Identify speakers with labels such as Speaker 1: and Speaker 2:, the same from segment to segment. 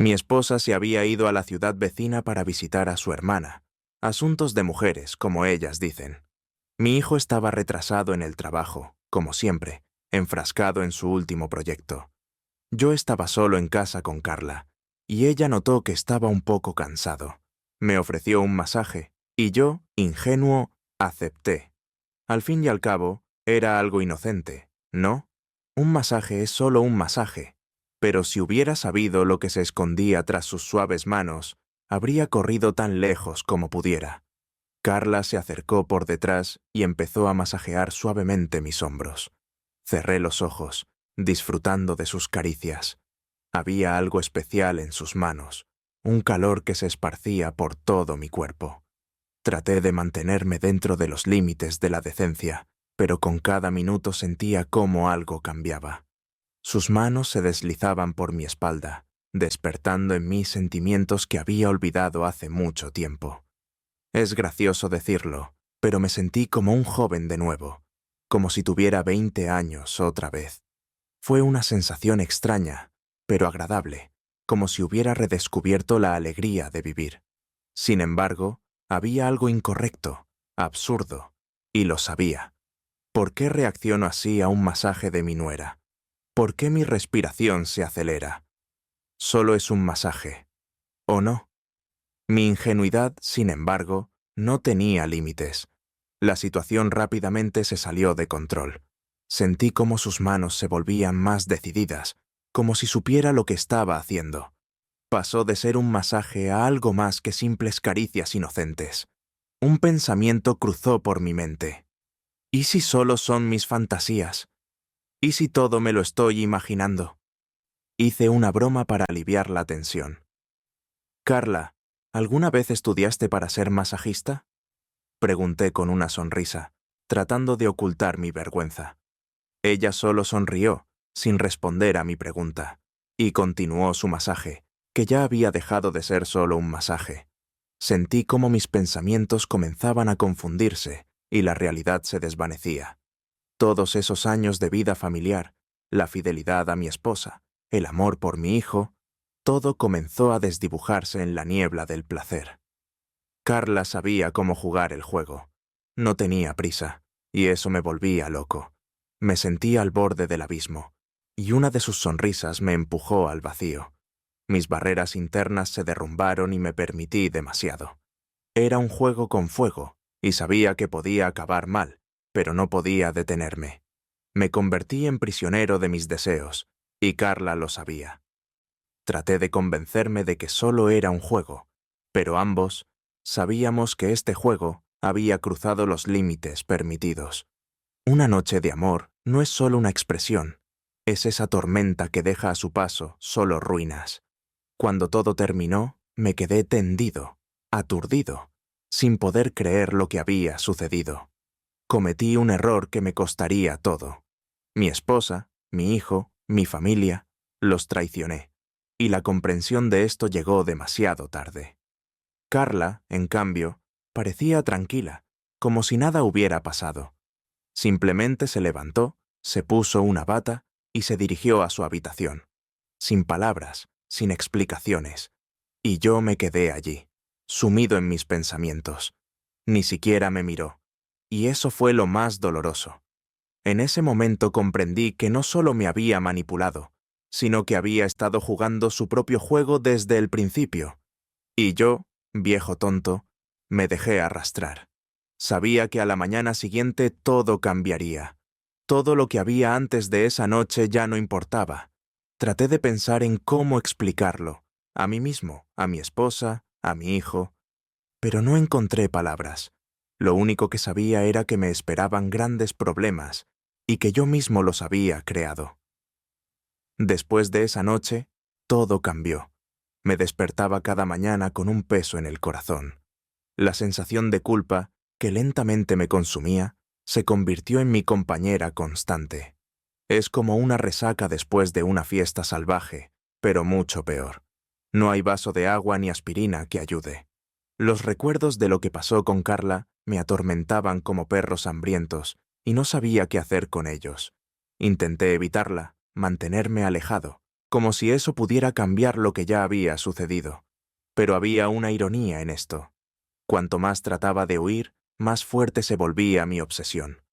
Speaker 1: Mi esposa se había ido a la ciudad vecina para visitar a su hermana. Asuntos de mujeres, como ellas dicen. Mi hijo estaba retrasado en el trabajo, como siempre, enfrascado en su último proyecto. Yo estaba solo en casa con Carla, y ella notó que estaba un poco cansado. Me ofreció un masaje, y yo, ingenuo, acepté. Al fin y al cabo, era algo inocente, ¿no? Un masaje es solo un masaje. Pero si hubiera sabido lo que se escondía tras sus suaves manos, habría corrido tan lejos como pudiera. Carla se acercó por detrás y empezó a masajear suavemente mis hombros. Cerré los ojos, disfrutando de sus caricias. Había algo especial en sus manos, un calor que se esparcía por todo mi cuerpo. Traté de mantenerme dentro de los límites de la decencia, pero con cada minuto sentía cómo algo cambiaba. Sus manos se deslizaban por mi espalda, despertando en mí sentimientos que había olvidado hace mucho tiempo. Es gracioso decirlo, pero me sentí como un joven de nuevo, como si tuviera 20 años otra vez. Fue una sensación extraña, pero agradable, como si hubiera redescubierto la alegría de vivir. Sin embargo, había algo incorrecto, absurdo, y lo sabía. ¿Por qué reacciono así a un masaje de mi nuera? ¿Por qué mi respiración se acelera? Solo es un masaje, ¿o no? Mi ingenuidad, sin embargo, no tenía límites. La situación rápidamente se salió de control. Sentí cómo sus manos se volvían más decididas, como si supiera lo que estaba haciendo. Pasó de ser un masaje a algo más que simples caricias inocentes. Un pensamiento cruzó por mi mente. ¿Y si solo son mis fantasías? ¿Y si todo me lo estoy imaginando? Hice una broma para aliviar la tensión. Carla, ¿alguna vez estudiaste para ser masajista? Pregunté con una sonrisa, tratando de ocultar mi vergüenza. Ella solo sonrió, sin responder a mi pregunta, y continuó su masaje, que ya había dejado de ser solo un masaje. Sentí cómo mis pensamientos comenzaban a confundirse y la realidad se desvanecía. Todos esos años de vida familiar, la fidelidad a mi esposa, el amor por mi hijo, todo comenzó a desdibujarse en la niebla del placer. Carla sabía cómo jugar el juego. No tenía prisa, y eso me volvía loco. Me sentía al borde del abismo, y una de sus sonrisas me empujó al vacío. Mis barreras internas se derrumbaron y me permití demasiado. Era un juego con fuego, y sabía que podía acabar mal, pero no podía detenerme. Me convertí en prisionero de mis deseos, y Carla lo sabía. Traté de convencerme de que solo era un juego, pero ambos sabíamos que este juego había cruzado los límites permitidos. Una noche de amor no es solo una expresión, es esa tormenta que deja a su paso solo ruinas. Cuando todo terminó, me quedé tendido, aturdido, sin poder creer lo que había sucedido. Cometí un error que me costaría todo. Mi esposa, mi hijo, mi familia, los traicioné, y la comprensión de esto llegó demasiado tarde. Carla, en cambio, parecía tranquila, como si nada hubiera pasado. Simplemente se levantó, se puso una bata y se dirigió a su habitación, sin palabras, sin explicaciones. Y yo me quedé allí, sumido en mis pensamientos. Ni siquiera me miró, y eso fue lo más doloroso. En ese momento comprendí que no solo me había manipulado, sino que había estado jugando su propio juego desde el principio. Y yo, viejo tonto, me dejé arrastrar. Sabía que a la mañana siguiente todo cambiaría. Todo lo que había antes de esa noche ya no importaba. Traté de pensar en cómo explicarlo, a mí mismo, a mi esposa, a mi hijo, pero no encontré palabras. Lo único que sabía era que me esperaban grandes problemas y que yo mismo los había creado. Después de esa noche, todo cambió. Me despertaba cada mañana con un peso en el corazón. La sensación de culpa, que lentamente me consumía, se convirtió en mi compañera constante. Es como una resaca después de una fiesta salvaje, pero mucho peor. No hay vaso de agua ni aspirina que ayude. Los recuerdos de lo que pasó con Carla me atormentaban como perros hambrientos y no sabía qué hacer con ellos. Intenté evitarla, mantenerme alejado, como si eso pudiera cambiar lo que ya había sucedido. Pero había una ironía en esto. Cuanto más trataba de huir, más fuerte se volvía mi obsesión.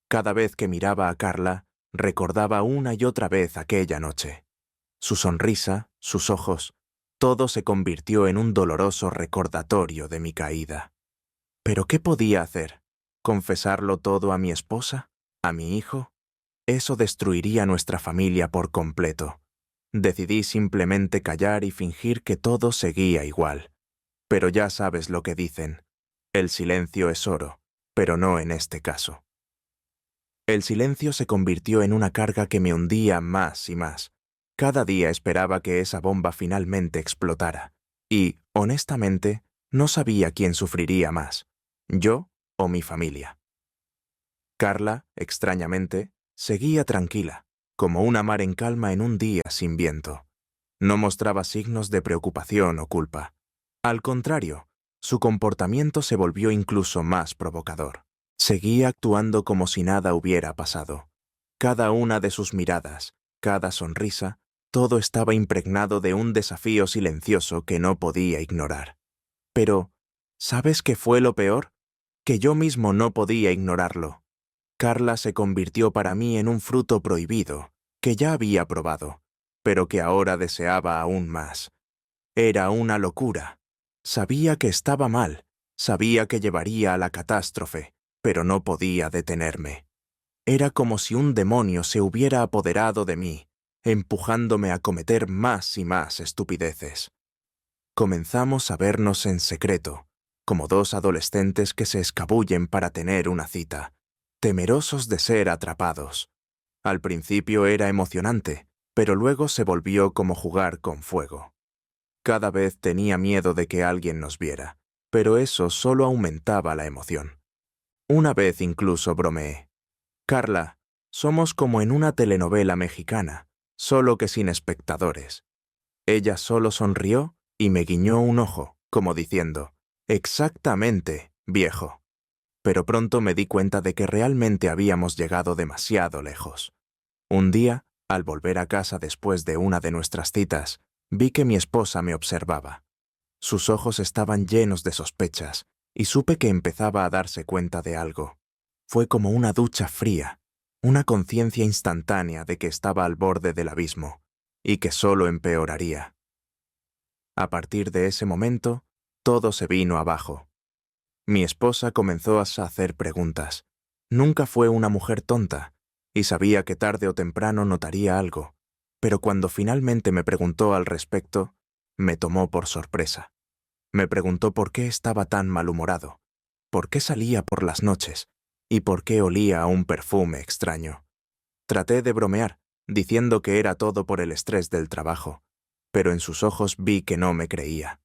Speaker 1: Cada vez que miraba a Carla, recordaba una y otra vez aquella noche. Su sonrisa, sus ojos, todo se convirtió en un doloroso recordatorio de mi caída. ¿Pero qué podía hacer? ¿Confesarlo todo a mi esposa? ¿A mi hijo? Eso destruiría nuestra familia por completo. Decidí simplemente callar y fingir que todo seguía igual. Pero ya sabes lo que dicen. El silencio es oro, pero no en este caso. El silencio se convirtió en una carga que me hundía más y más. Cada día esperaba que esa bomba finalmente explotara. Y, honestamente, no sabía quién sufriría más, yo o mi familia. Carla, extrañamente, seguía tranquila, como una mar en calma en un día sin viento. No mostraba signos de preocupación o culpa. Al contrario, su comportamiento se volvió incluso más provocador. Seguía actuando como si nada hubiera pasado. Cada una de sus miradas, cada sonrisa, todo estaba impregnado de un desafío silencioso que no podía ignorar. Pero, ¿sabes qué fue lo peor? Que yo mismo no podía ignorarlo. Carla se convirtió para mí en un fruto prohibido, que ya había probado, pero que ahora deseaba aún más. Era una locura. Sabía que estaba mal, sabía que llevaría a la catástrofe, pero no podía detenerme. Era como si un demonio se hubiera apoderado de mí, empujándome a cometer más y más estupideces. Comenzamos a vernos en secreto, como dos adolescentes que se escabullen para tener una cita, temerosos de ser atrapados. Al principio era emocionante, pero luego se volvió como jugar con fuego. Cada vez tenía miedo de que alguien nos viera, pero eso solo aumentaba la emoción. Una vez incluso bromeé. Carla, somos como en una telenovela mexicana, solo que sin espectadores. Ella solo sonrió y me guiñó un ojo, como diciendo, «Exactamente, viejo». Pero pronto me di cuenta de que realmente habíamos llegado demasiado lejos. Un día, al volver a casa después de una de nuestras citas, vi que mi esposa me observaba. Sus ojos estaban llenos de sospechas, y supe que empezaba a darse cuenta de algo. Fue como una ducha fría, una conciencia instantánea de que estaba al borde del abismo, y que solo empeoraría. A partir de ese momento, todo se vino abajo. Mi esposa comenzó a hacer preguntas. Nunca fue una mujer tonta, y sabía que tarde o temprano notaría algo, pero cuando finalmente me preguntó al respecto, me tomó por sorpresa. Me preguntó por qué estaba tan malhumorado, por qué salía por las noches, y por qué olía a un perfume extraño. Traté de bromear, diciendo que era todo por el estrés del trabajo, pero en sus ojos vi que no me creía.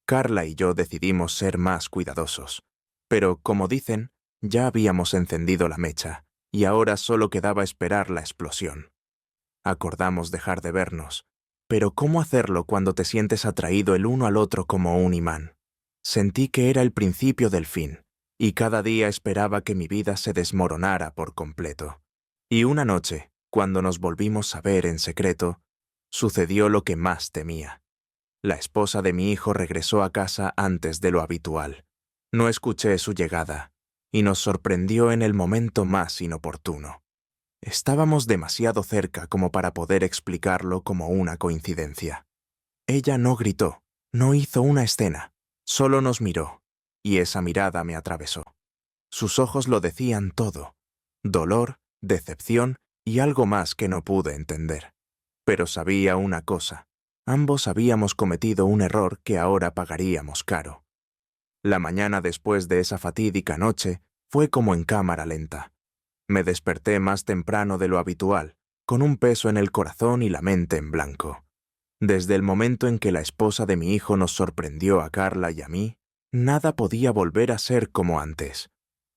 Speaker 1: Carla y yo decidimos ser más cuidadosos, pero, como dicen, ya habíamos encendido la mecha, y ahora solo quedaba esperar la explosión. Acordamos dejar de vernos, pero ¿cómo hacerlo cuando te sientes atraído el uno al otro como un imán? Sentí que era el principio del fin, y cada día esperaba que mi vida se desmoronara por completo. Y una noche, cuando nos volvimos a ver en secreto, sucedió lo que más temía. La esposa de mi hijo regresó a casa antes de lo habitual. No escuché su llegada, y nos sorprendió en el momento más inoportuno. Estábamos demasiado cerca como para poder explicarlo como una coincidencia. Ella no gritó, no hizo una escena, solo nos miró, y esa mirada me atravesó. Sus ojos lo decían todo: dolor, decepción y algo más que no pude entender. Pero sabía una cosa: ambos habíamos cometido un error que ahora pagaríamos caro. La mañana después de esa fatídica noche fue como en cámara lenta. Me desperté más temprano de lo habitual, con un peso en el corazón y la mente en blanco. Desde el momento en que la esposa de mi hijo nos sorprendió a Carla y a mí, nada podía volver a ser como antes.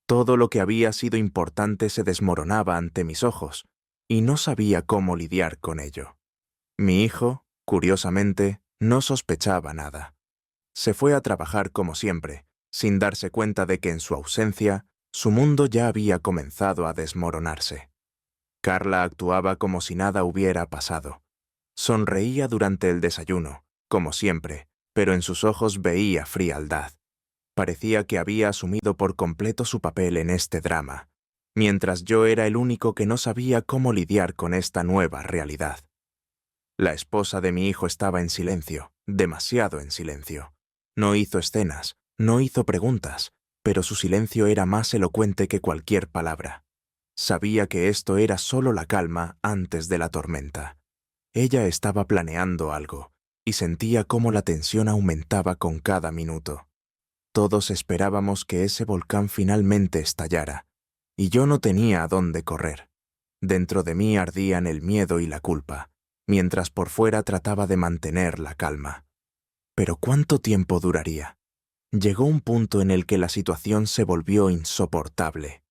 Speaker 1: Todo lo que había sido importante se desmoronaba ante mis ojos, y no sabía cómo lidiar con ello. Mi hijo, curiosamente, no sospechaba nada. Se fue a trabajar como siempre, sin darse cuenta de que en su ausencia, su mundo ya había comenzado a desmoronarse. Carla actuaba como si nada hubiera pasado. Sonreía durante el desayuno, como siempre, pero en sus ojos veía frialdad. Parecía que había asumido por completo su papel en este drama, mientras yo era el único que no sabía cómo lidiar con esta nueva realidad. La esposa de mi hijo estaba en silencio, demasiado en silencio. No hizo escenas, no hizo preguntas, pero su silencio era más elocuente que cualquier palabra. Sabía que esto era solo la calma antes de la tormenta. Ella estaba planeando algo, y sentía cómo la tensión aumentaba con cada minuto. Todos esperábamos que ese volcán finalmente estallara, y yo no tenía a dónde correr. Dentro de mí ardían el miedo y la culpa, mientras por fuera trataba de mantener la calma. Pero ¿cuánto tiempo duraría? Llegó un punto en el que la situación se volvió insoportable.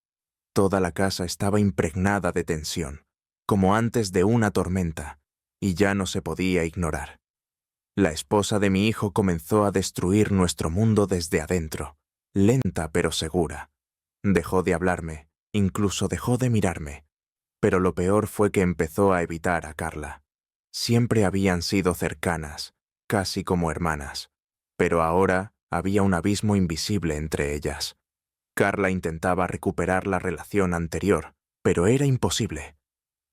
Speaker 1: Toda la casa estaba impregnada de tensión, como antes de una tormenta, y ya no se podía ignorar. La esposa de mi hijo comenzó a destruir nuestro mundo desde adentro, lenta pero segura. Dejó de hablarme, incluso dejó de mirarme. Pero lo peor fue que empezó a evitar a Carla. Siempre habían sido cercanas, casi como hermanas, pero ahora había un abismo invisible entre ellas. Carla intentaba recuperar la relación anterior, pero era imposible.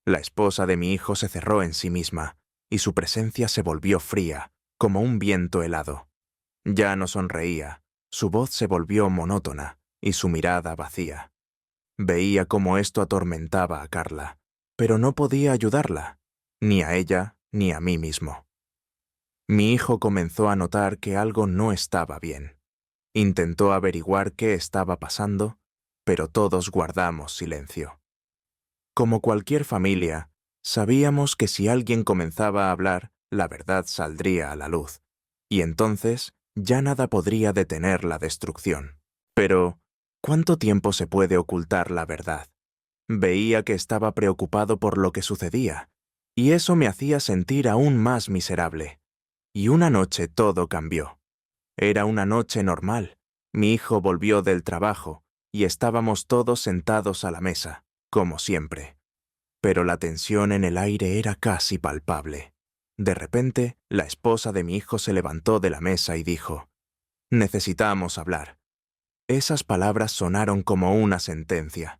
Speaker 1: La esposa de mi hijo se cerró en sí misma, y su presencia se volvió fría, como un viento helado. Ya no sonreía, su voz se volvió monótona, y su mirada vacía. Veía cómo esto atormentaba a Carla, pero no podía ayudarla, ni a ella ni a mí mismo. Mi hijo comenzó a notar que algo no estaba bien. Intentó averiguar qué estaba pasando, pero todos guardamos silencio. Como cualquier familia, sabíamos que si alguien comenzaba a hablar, la verdad saldría a la luz, y entonces ya nada podría detener la destrucción. Pero, ¿cuánto tiempo se puede ocultar la verdad? Veía que estaba preocupado por lo que sucedía, y eso me hacía sentir aún más miserable. Y una noche todo cambió. Era una noche normal. Mi hijo volvió del trabajo, y estábamos todos sentados a la mesa, como siempre. Pero la tensión en el aire era casi palpable. De repente, la esposa de mi hijo se levantó de la mesa y dijo: «Necesitamos hablar». Esas palabras sonaron como una sentencia.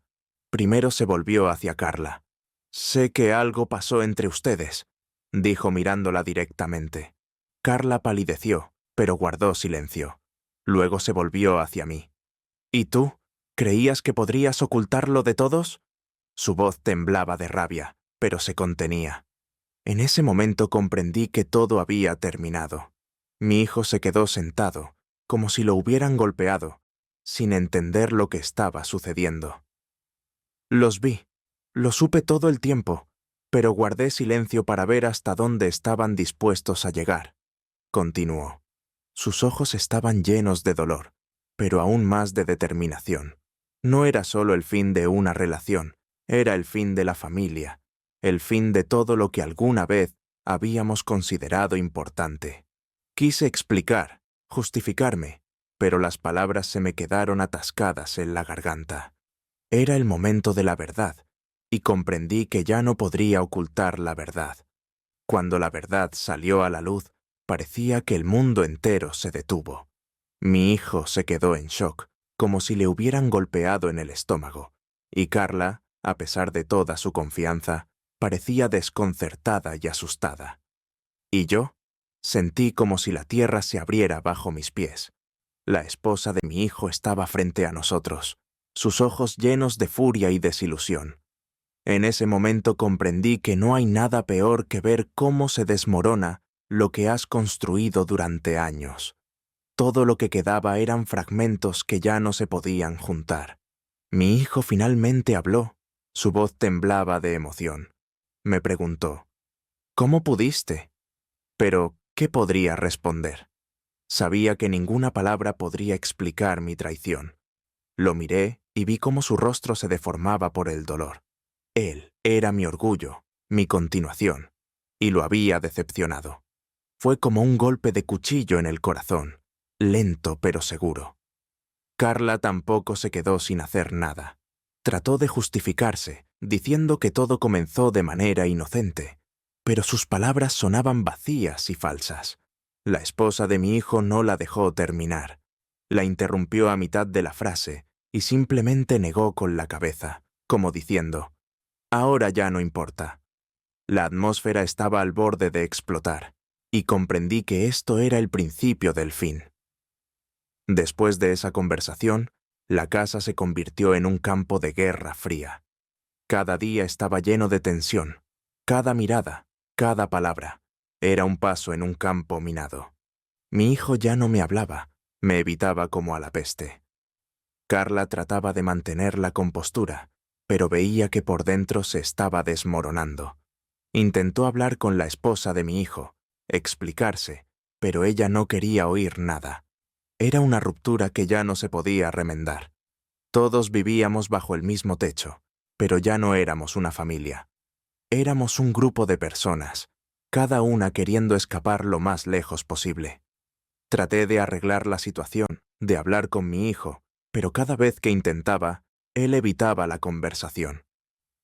Speaker 1: Primero se volvió hacia Carla. «Sé que algo pasó entre ustedes», dijo mirándola directamente. Carla palideció, pero guardó silencio. Luego se volvió hacia mí. «¿Y tú? ¿Creías que podrías ocultarlo de todos?». Su voz temblaba de rabia, pero se contenía. En ese momento comprendí que todo había terminado. Mi hijo se quedó sentado, como si lo hubieran golpeado, sin entender lo que estaba sucediendo. «Los vi, lo supe todo el tiempo, pero guardé silencio para ver hasta dónde estaban dispuestos a llegar», continuó. Sus ojos estaban llenos de dolor, pero aún más de determinación. No era solo el fin de una relación, era el fin de la familia, el fin de todo lo que alguna vez habíamos considerado importante. Quise explicar, justificarme, pero las palabras se me quedaron atascadas en la garganta. Era el momento de la verdad, y comprendí que ya no podría ocultar la verdad. Cuando la verdad salió a la luz, parecía que el mundo entero se detuvo. Mi hijo se quedó en shock, como si le hubieran golpeado en el estómago, y Carla, a pesar de toda su confianza, parecía desconcertada y asustada. Y yo sentí como si la tierra se abriera bajo mis pies. La esposa de mi hijo estaba frente a nosotros, sus ojos llenos de furia y desilusión. En ese momento comprendí que no hay nada peor que ver cómo se desmorona lo que has construido durante años. Todo lo que quedaba eran fragmentos que ya no se podían juntar. Mi hijo finalmente habló. Su voz temblaba de emoción. Me preguntó: «¿Cómo pudiste?». Pero, ¿qué podría responder? Sabía que ninguna palabra podría explicar mi traición. Lo miré y vi cómo su rostro se deformaba por el dolor. Él era mi orgullo, mi continuación, y lo había decepcionado. Fue como un golpe de cuchillo en el corazón, lento pero seguro. Carla tampoco se quedó sin hacer nada. Trató de justificarse, diciendo que todo comenzó de manera inocente. pero sus palabras sonaban vacías y falsas. La esposa de mi hijo no la dejó terminar. La interrumpió a mitad de la frase y simplemente negó con la cabeza, como diciendo, «Ahora ya no importa». La atmósfera estaba al borde de explotar, y comprendí que esto era el principio del fin. Después de esa conversación, la casa se convirtió en un campo de guerra fría. Cada día estaba lleno de tensión. Cada mirada, cada palabra, era un paso en un campo minado. Mi hijo ya no me hablaba, me evitaba como a la peste. Carla trataba de mantener la compostura, pero veía que por dentro se estaba desmoronando. Intentó hablar con la esposa de mi hijo, explicarse, pero ella no quería oír nada. Era una ruptura que ya no se podía remendar. Todos vivíamos bajo el mismo techo, pero ya no éramos una familia. Éramos un grupo de personas, cada una queriendo escapar lo más lejos posible. Traté de arreglar la situación, de hablar con mi hijo, pero cada vez que intentaba, él evitaba la conversación.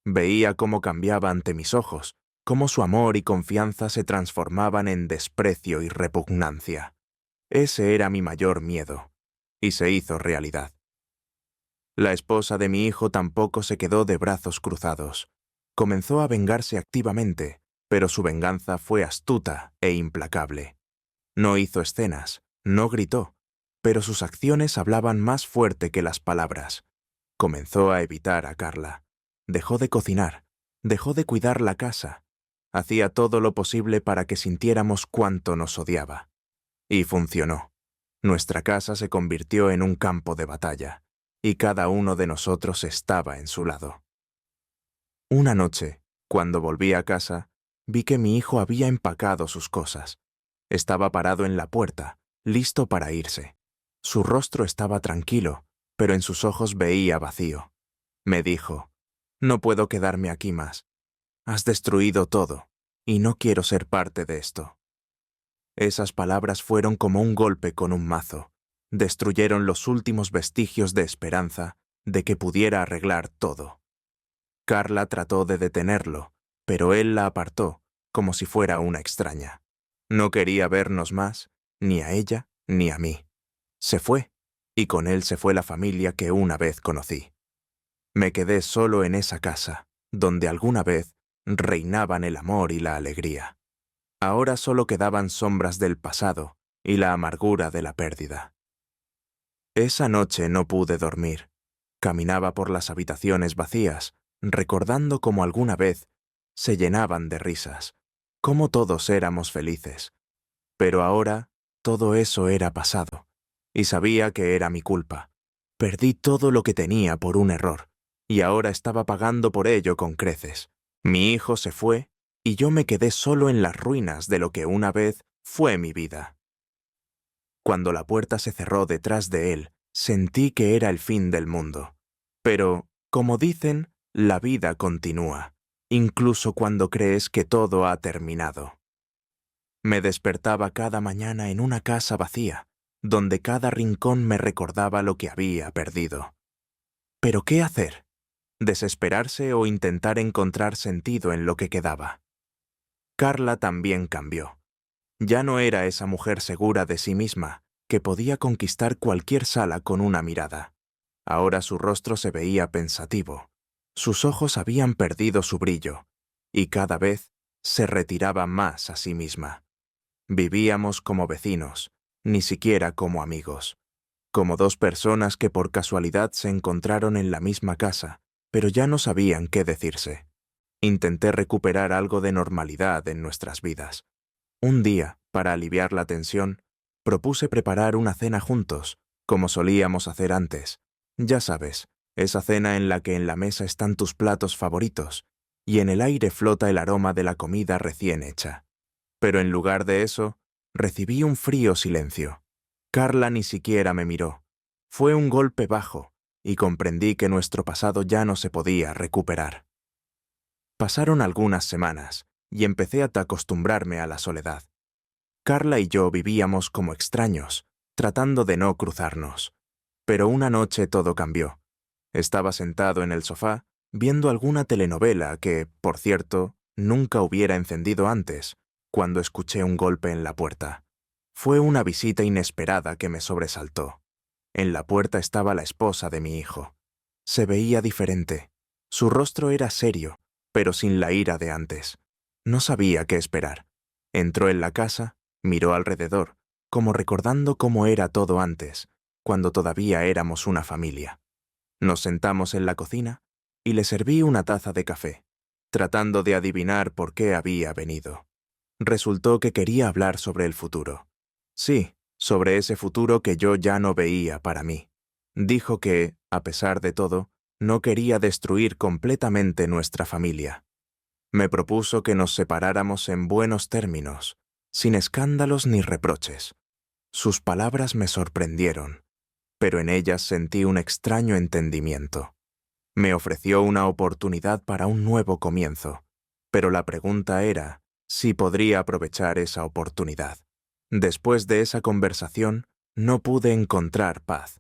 Speaker 1: Veía cómo cambiaba ante mis ojos, cómo su amor y confianza se transformaban en desprecio y repugnancia. Ese era mi mayor miedo, y se hizo realidad. La esposa de mi hijo tampoco se quedó de brazos cruzados. Comenzó a vengarse activamente, pero su venganza fue astuta e implacable. No hizo escenas, no gritó, pero sus acciones hablaban más fuerte que las palabras. Comenzó a evitar a Carla. Dejó de cocinar, dejó de cuidar la casa. Hacía todo lo posible para que sintiéramos cuánto nos odiaba. Y funcionó. Nuestra casa se convirtió en un campo de batalla, y cada uno de nosotros estaba en su lado. Una noche, cuando volví a casa, vi que mi hijo había empacado sus cosas. Estaba parado en la puerta, listo para irse. Su rostro estaba tranquilo, pero en sus ojos veía vacío. Me dijo, «No puedo quedarme aquí más. Has destruido todo, y no quiero ser parte de esto». Esas palabras fueron como un golpe con un mazo. Destruyeron los últimos vestigios de esperanza de que pudiera arreglar todo. Carla trató de detenerlo, pero él la apartó, como si fuera una extraña. No quería vernos más, ni a ella ni a mí. Se fue, y con él se fue la familia que una vez conocí. Me quedé solo en esa casa, donde alguna vez reinaban el amor y la alegría. Ahora solo quedaban sombras del pasado y la amargura de la pérdida. Esa noche no pude dormir. Caminaba por las habitaciones vacías, recordando cómo alguna vez se llenaban de risas, cómo todos éramos felices. Pero ahora todo eso era pasado, y sabía que era mi culpa. Perdí todo lo que tenía por un error, y ahora estaba pagando por ello con creces. Mi hijo se fue, y yo me quedé solo en las ruinas de lo que una vez fue mi vida. Cuando la puerta se cerró detrás de él, sentí que era el fin del mundo. Pero, como dicen, la vida continúa, incluso cuando crees que todo ha terminado. Me despertaba cada mañana en una casa vacía, donde cada rincón me recordaba lo que había perdido. ¿Pero qué hacer? ¿Desesperarse o intentar encontrar sentido en lo que quedaba? Carla también cambió. Ya no era esa mujer segura de sí misma, que podía conquistar cualquier sala con una mirada. Ahora su rostro se veía pensativo. Sus ojos habían perdido su brillo, y cada vez se retiraba más a sí misma. Vivíamos como vecinos, ni siquiera como amigos. Como dos personas que por casualidad se encontraron en la misma casa, pero ya no sabían qué decirse. Intenté recuperar algo de normalidad en nuestras vidas. Un día, para aliviar la tensión, propuse preparar una cena juntos, como solíamos hacer antes. Ya sabes, esa cena en la que en la mesa están tus platos favoritos, y en el aire flota el aroma de la comida recién hecha. Pero en lugar de eso, recibí un frío silencio. Carla ni siquiera me miró. Fue un golpe bajo, y comprendí que nuestro pasado ya no se podía recuperar. Pasaron algunas semanas, y empecé a acostumbrarme a la soledad. Carla y yo vivíamos como extraños, tratando de no cruzarnos. Pero una noche todo cambió. Estaba sentado en el sofá, viendo alguna telenovela que, por cierto, nunca hubiera encendido antes, cuando escuché un golpe en la puerta. Fue una visita inesperada que me sobresaltó. En la puerta estaba la esposa de mi hijo. Se veía diferente. Su rostro era serio, pero sin la ira de antes. No sabía qué esperar. Entró en la casa, miró alrededor, como recordando cómo era todo antes, cuando todavía éramos una familia. Nos sentamos en la cocina y le serví una taza de café, tratando de adivinar por qué había venido. Resultó que quería hablar sobre el futuro. Sí, sobre ese futuro que yo ya no veía para mí. Dijo que, a pesar de todo, no quería destruir completamente nuestra familia. Me propuso que nos separáramos en buenos términos, sin escándalos ni reproches. Sus palabras me sorprendieron, pero en ellas sentí un extraño entendimiento. Me ofreció una oportunidad para un nuevo comienzo, pero la pregunta era si podría aprovechar esa oportunidad. Después de esa conversación, no pude encontrar paz.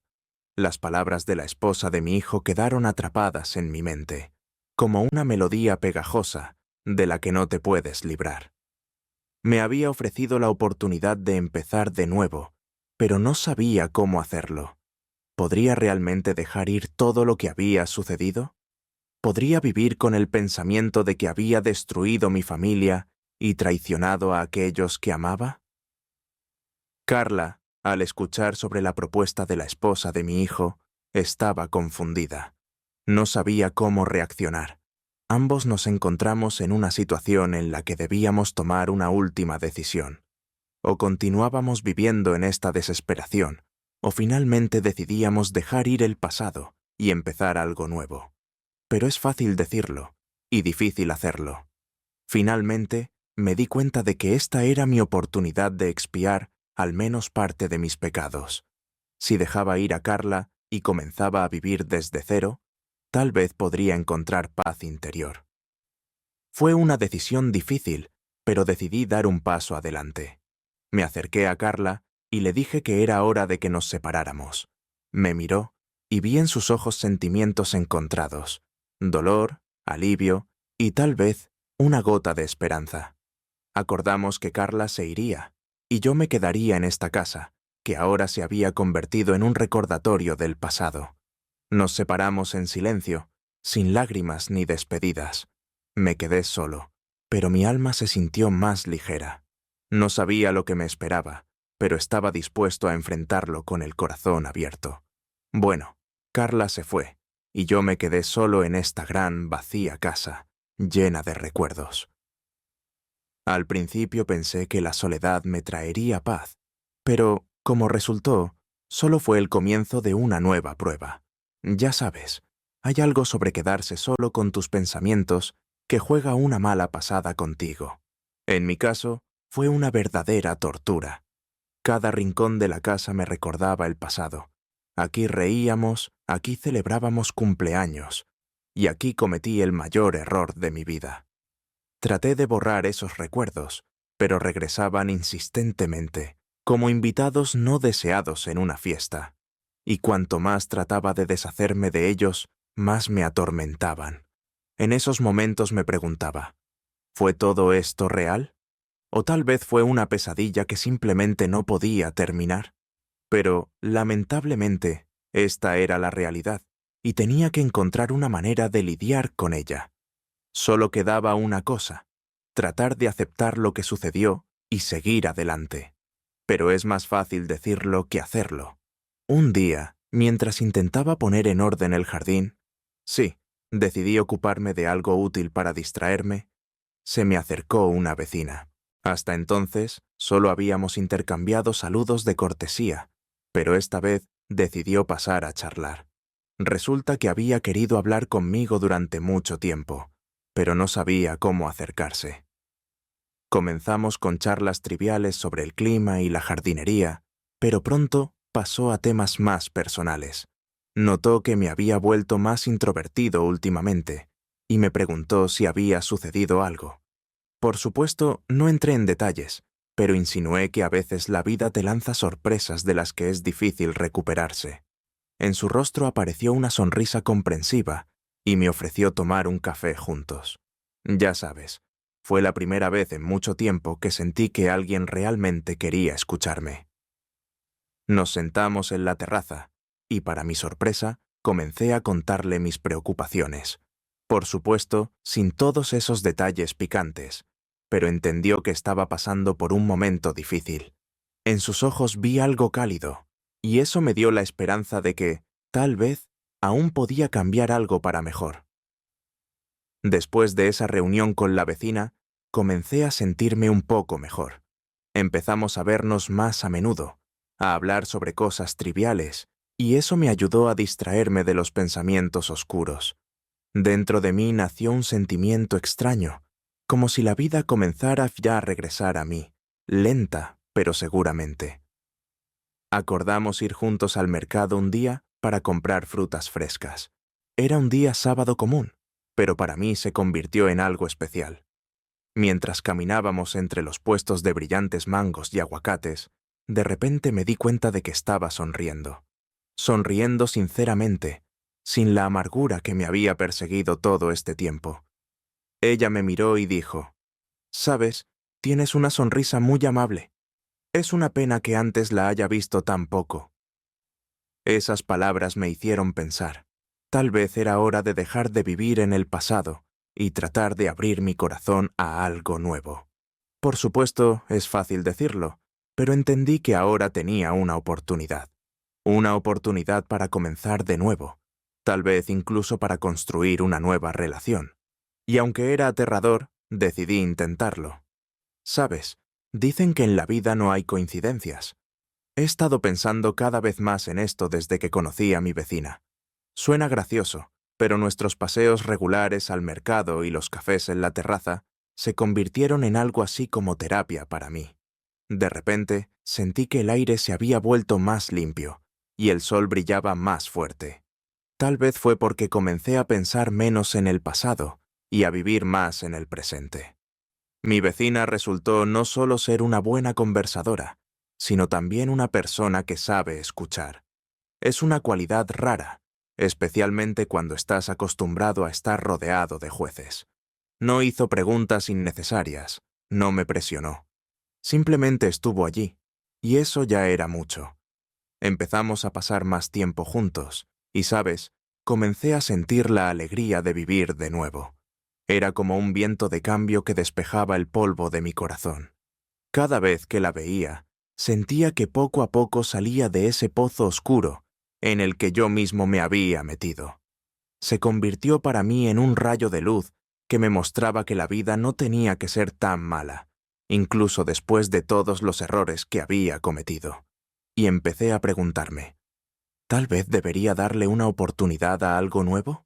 Speaker 1: Las palabras de la esposa de mi hijo quedaron atrapadas en mi mente, como una melodía pegajosa de la que no te puedes librar. Me había ofrecido la oportunidad de empezar de nuevo, pero no sabía cómo hacerlo. ¿Podría realmente dejar ir todo lo que había sucedido? ¿Podría vivir con el pensamiento de que había destruido mi familia y traicionado a aquellos que amaba? Carla, al escuchar sobre la propuesta de la esposa de mi hijo, estaba confundida. No sabía cómo reaccionar. Ambos nos encontramos en una situación en la que debíamos tomar una última decisión. O continuábamos viviendo en esta desesperación, o finalmente decidíamos dejar ir el pasado y empezar algo nuevo. Pero es fácil decirlo, y difícil hacerlo. Finalmente, me di cuenta de que esta era mi oportunidad de expiar al menos parte de mis pecados. Si dejaba ir a Carla y comenzaba a vivir desde cero, tal vez podría encontrar paz interior. Fue una decisión difícil, pero decidí dar un paso adelante. Me acerqué a Carla y le dije que era hora de que nos separáramos. Me miró y vi en sus ojos sentimientos encontrados: dolor, alivio y tal vez una gota de esperanza. Acordamos que Carla se iría y yo me quedaría en esta casa, que ahora se había convertido en un recordatorio del pasado. Nos separamos en silencio, sin lágrimas ni despedidas. Me quedé solo, pero mi alma se sintió más ligera. No sabía lo que me esperaba, pero estaba dispuesto a enfrentarlo con el corazón abierto. Bueno, Carla se fue, y yo me quedé solo en esta gran, vacía casa, llena de recuerdos. Al principio pensé que la soledad me traería paz, pero, como resultó, solo fue el comienzo de una nueva prueba. Ya sabes, hay algo sobre quedarse solo con tus pensamientos que juega una mala pasada contigo. En mi caso, fue una verdadera tortura. Cada rincón de la casa me recordaba el pasado. Aquí reíamos, aquí celebrábamos cumpleaños, y aquí cometí el mayor error de mi vida. Traté de borrar esos recuerdos, pero regresaban insistentemente, como invitados no deseados en una fiesta. Y cuanto más trataba de deshacerme de ellos, más me atormentaban. En esos momentos me preguntaba, ¿fue todo esto real? ¿O tal vez fue una pesadilla que simplemente no podía terminar? Pero, lamentablemente, esta era la realidad, y tenía que encontrar una manera de lidiar con ella. Solo quedaba una cosa: tratar de aceptar lo que sucedió y seguir adelante. Pero es más fácil decirlo que hacerlo. Un día, mientras intentaba poner en orden el jardín, sí, decidí ocuparme de algo útil para distraerme, se me acercó una vecina. Hasta entonces, solo habíamos intercambiado saludos de cortesía, pero esta vez decidió pasar a charlar. Resulta que había querido hablar conmigo durante mucho tiempo, pero no sabía cómo acercarse. Comenzamos con charlas triviales sobre el clima y la jardinería, pero pronto pasó a temas más personales. Notó que me había vuelto más introvertido últimamente y me preguntó si había sucedido algo. Por supuesto, no entré en detalles, pero insinué que a veces la vida te lanza sorpresas de las que es difícil recuperarse. En su rostro apareció una sonrisa comprensiva y me ofreció tomar un café juntos. Ya sabes, Fue la primera vez en mucho tiempo que sentí que alguien realmente quería escucharme. Nos sentamos en la terraza y, para mi sorpresa, comencé a contarle mis preocupaciones. Por supuesto, sin todos esos detalles picantes, pero entendió que estaba pasando por un momento difícil. En sus ojos vi algo cálido, y eso me dio la esperanza de que, tal vez, aún podía cambiar algo para mejor. Después de esa reunión con la vecina, comencé a sentirme un poco mejor. Empezamos a vernos más a menudo, a hablar sobre cosas triviales, y eso me ayudó a distraerme de los pensamientos oscuros. Dentro de mí nació un sentimiento extraño, como si la vida comenzara ya a regresar a mí, lenta, pero seguramente. Acordamos ir juntos al mercado un día para comprar frutas frescas. Era un día sábado común, pero para mí se convirtió en algo especial. Mientras caminábamos entre los puestos de brillantes mangos y aguacates, de repente me di cuenta de que estaba sonriendo. Sonriendo sinceramente, sin la amargura que me había perseguido todo este tiempo. Ella me miró y dijo: «Sabes, tienes una sonrisa muy amable. Es una pena que antes la haya visto tan poco». Esas palabras me hicieron pensar. Tal vez era hora de dejar de vivir en el pasado y tratar de abrir mi corazón a algo nuevo. Por supuesto, es fácil decirlo, pero entendí que ahora tenía una oportunidad. Una oportunidad para comenzar de nuevo, tal vez incluso para construir una nueva relación. Y aunque era aterrador, decidí intentarlo. Sabes, dicen que en la vida no hay coincidencias. He estado pensando cada vez más en esto desde que conocí a mi vecina. Suena gracioso, pero nuestros paseos regulares al mercado y los cafés en la terraza se convirtieron en algo así como terapia para mí. De repente, sentí que el aire se había vuelto más limpio y el sol brillaba más fuerte. Tal vez fue porque comencé a pensar menos en el pasado y a vivir más en el presente. Mi vecina resultó no solo ser una buena conversadora, sino también una persona que sabe escuchar. Es una cualidad rara, especialmente cuando estás acostumbrado a estar rodeado de jueces. No hizo preguntas innecesarias, no me presionó. Simplemente estuvo allí, y eso ya era mucho. Empezamos a pasar más tiempo juntos, y sabes, comencé a sentir la alegría de vivir de nuevo. Era como un viento de cambio que despejaba el polvo de mi corazón. Cada vez que la veía, sentía que poco a poco salía de ese pozo oscuro en el que yo mismo me había metido. Se convirtió para mí en un rayo de luz que me mostraba que la vida no tenía que ser tan mala, incluso después de todos los errores que había cometido. Y empecé a preguntarme, ¿tal vez debería darle una oportunidad a algo nuevo?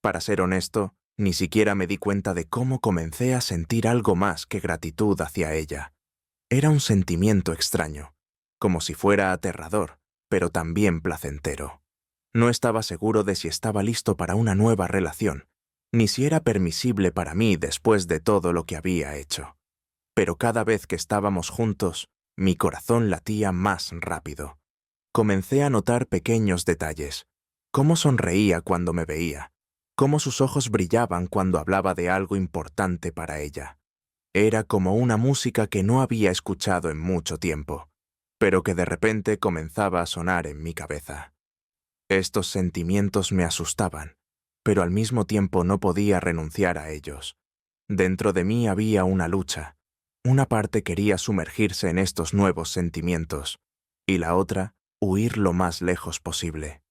Speaker 1: Para ser honesto, ni siquiera me di cuenta de cómo comencé a sentir algo más que gratitud hacia ella. Era un sentimiento extraño, como si fuera aterrador, pero también placentero. No estaba seguro de si estaba listo para una nueva relación, ni si era permisible para mí después de todo lo que había hecho. Pero cada vez que estábamos juntos, mi corazón latía más rápido. Comencé a notar pequeños detalles, cómo sonreía cuando me veía, cómo sus ojos brillaban cuando hablaba de algo importante para ella. Era como una música que no había escuchado en mucho tiempo, pero que de repente comenzaba a sonar en mi cabeza. Estos sentimientos me asustaban, pero al mismo tiempo no podía renunciar a ellos. Dentro de mí había una lucha. Una parte quería sumergirse en estos nuevos sentimientos, y la otra, huir lo más lejos posible.